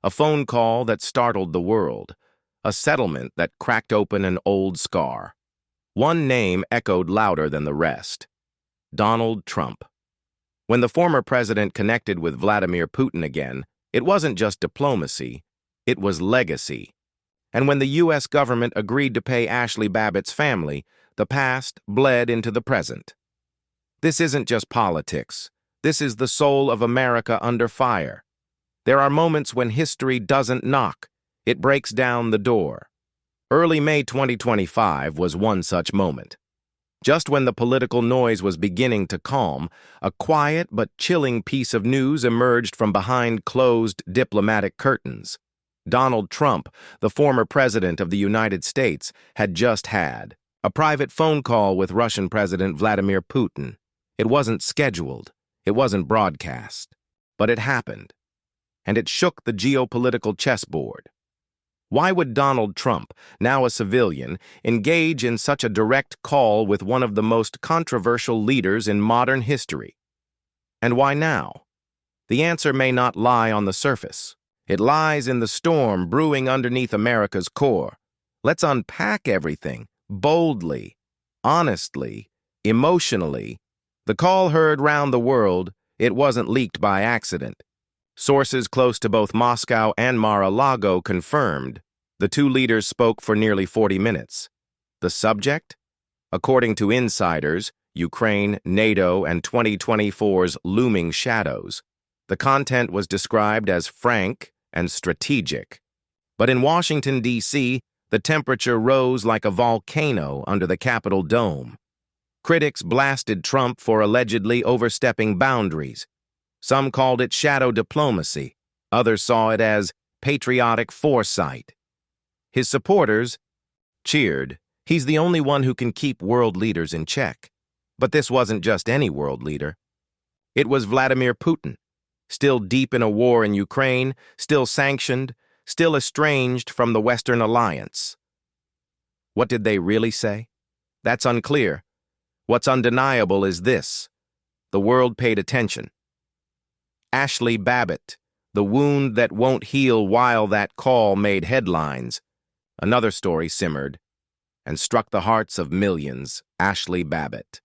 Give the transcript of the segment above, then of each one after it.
A phone call that startled the world. A settlement that cracked open an old scar. One name echoed louder than the rest. Donald Trump. When the former president connected with Vladimir Putin again, it wasn't just diplomacy, it was legacy. And when the U.S. government agreed to pay Ashli Babbitt's family, the past bled into the present. This isn't just politics. This is the soul of America under fire. There are moments when history doesn't knock. It breaks down the door. Early May 2025 was one such moment. Just when the political noise was beginning to calm, a quiet but chilling piece of news emerged from behind closed diplomatic curtains. Donald Trump, the former president of the United States, had just had a private phone call with Russian President Vladimir Putin. It wasn't scheduled, it wasn't broadcast, but it happened, and it shook the geopolitical chessboard. Why would Donald Trump, now a civilian, engage in such a direct call with one of the most controversial leaders in modern history? And why now? The answer may not lie on the surface. It lies in the storm brewing underneath America's core. Let's unpack everything, boldly, honestly, emotionally. The call heard round the world, it wasn't leaked by accident. Sources close to both Moscow and Mar-a-Lago confirmed. The two leaders spoke for nearly 40 minutes. The subject? According to insiders, Ukraine, NATO, and 2024's looming shadows. The content was described as frank and strategic. But in Washington, D.C., the temperature rose like a volcano under the Capitol dome. Critics blasted Trump for allegedly overstepping boundaries. Some called it shadow diplomacy. Others saw it as patriotic foresight. His supporters cheered. He's the only one who can keep world leaders in check. But this wasn't just any world leader. It was Vladimir Putin, still deep in a war in Ukraine, still sanctioned, still estranged from the Western alliance. What did they really say? That's unclear. What's undeniable is this. The world paid attention. Ashli Babbitt, the wound that won't heal while that call made headlines. Another story simmered and struck the hearts of millions. Ashli Babbitt.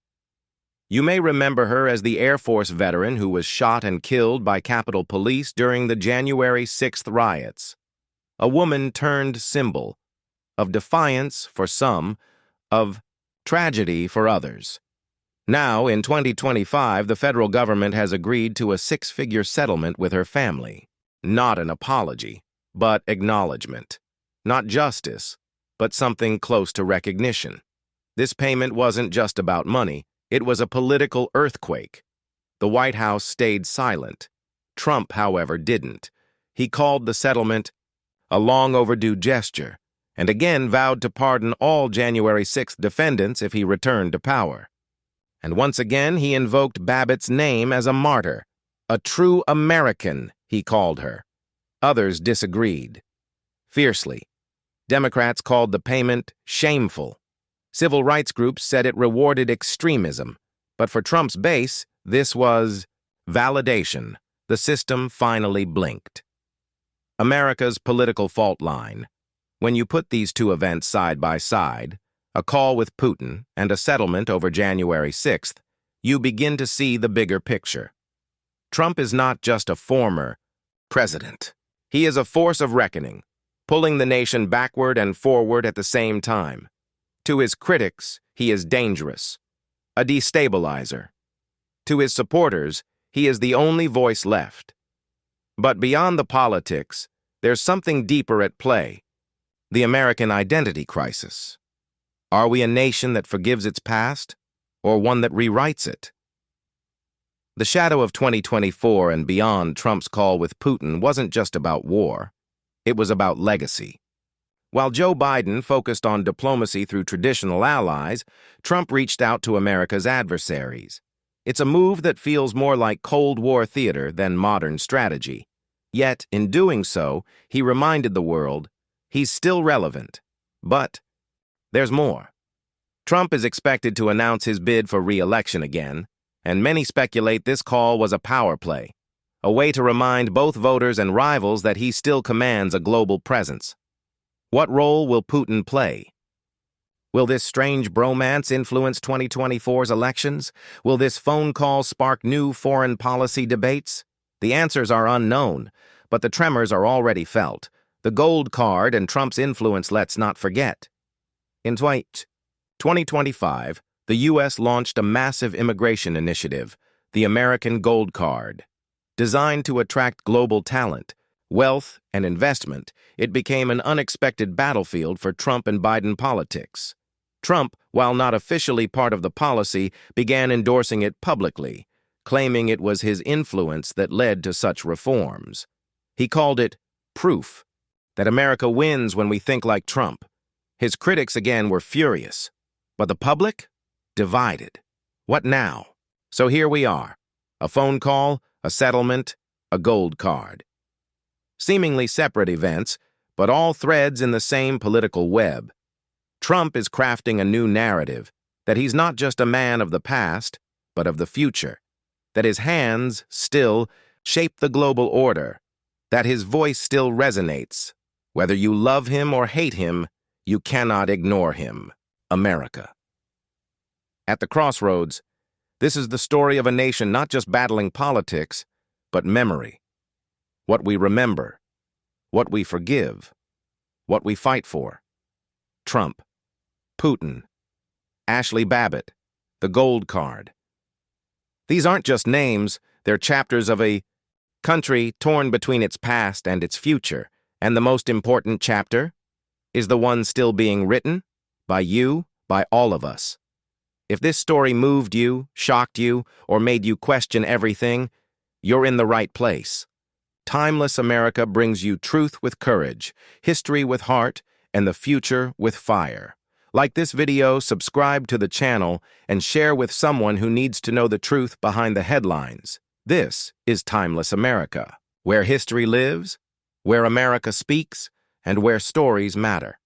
You may remember her as the Air Force veteran who was shot and killed by Capitol Police during the January 6th riots. A woman turned symbol of defiance for some, of tragedy for others. Now, in 2025, the federal government has agreed to a six-figure settlement with her family. Not an apology, but acknowledgement. Not justice, but something close to recognition. This payment wasn't just about money, it was a political earthquake. The White House stayed silent. Trump, however, didn't. He called the settlement a long-overdue gesture, and again vowed to pardon all January 6th defendants if he returned to power. And once again, he invoked Babbitt's name as a martyr. A true American, he called her. Others disagreed. Fiercely. Democrats called the payment shameful. Civil rights groups said it rewarded extremism. But for Trump's base, this was validation. The system finally blinked. America's political fault line. When you put these two events side by side, a call with Putin and a settlement over January 6th, you begin to see the bigger picture. Trump is not just a former president. He is a force of reckoning, pulling the nation backward and forward at the same time. To his critics, he is dangerous, a destabilizer. To his supporters, he is the only voice left. But beyond the politics, there's something deeper at play. The American identity crisis. Are we a nation that forgives its past, or one that rewrites it? The shadow of 2024 and beyond Trump's call with Putin wasn't just about war. It was about legacy. While Joe Biden focused on diplomacy through traditional allies, Trump reached out to America's adversaries. It's a move that feels more like Cold War theater than modern strategy. Yet, in doing so, he reminded the world he's still relevant. But there's more. Trump is expected to announce his bid for re-election again, and many speculate this call was a power play, a way to remind both voters and rivals that he still commands a global presence. What role will Putin play? Will this strange bromance influence 2024's elections? Will this phone call spark new foreign policy debates? The answers are unknown, but the tremors are already felt. The gold card and Trump's influence, let's not forget. In 2025, the U.S. launched a massive immigration initiative, the American Gold Card. Designed to attract global talent, wealth, and investment, it became an unexpected battlefield for Trump and Biden politics. Trump, while not officially part of the policy, began endorsing it publicly, claiming it was his influence that led to such reforms. He called it proof that America wins when we think like Trump. His critics again were furious, but the public? Divided. What now? So here we are, a phone call, a settlement, a gold card. Seemingly separate events, but all threads in the same political web. Trump is crafting a new narrative, that he's not just a man of the past, but of the future, that his hands still shape the global order, that his voice still resonates. Whether you love him or hate him, you cannot ignore him. America. At the crossroads, this is the story of a nation not just battling politics, but memory. What we remember, what we forgive, what we fight for. Trump, Putin, Ashli Babbitt, the gold card. These aren't just names, they're chapters of a country torn between its past and its future. And the most important chapter is the one still being written by you, by all of us. If this story moved you, shocked you, or made you question everything, you're in the right place. Timeless America brings you truth with courage, history with heart, and the future with fire. Like this video, subscribe to the channel, and share with someone who needs to know the truth behind the headlines. This is Timeless America, where history lives, where America speaks, and where stories matter.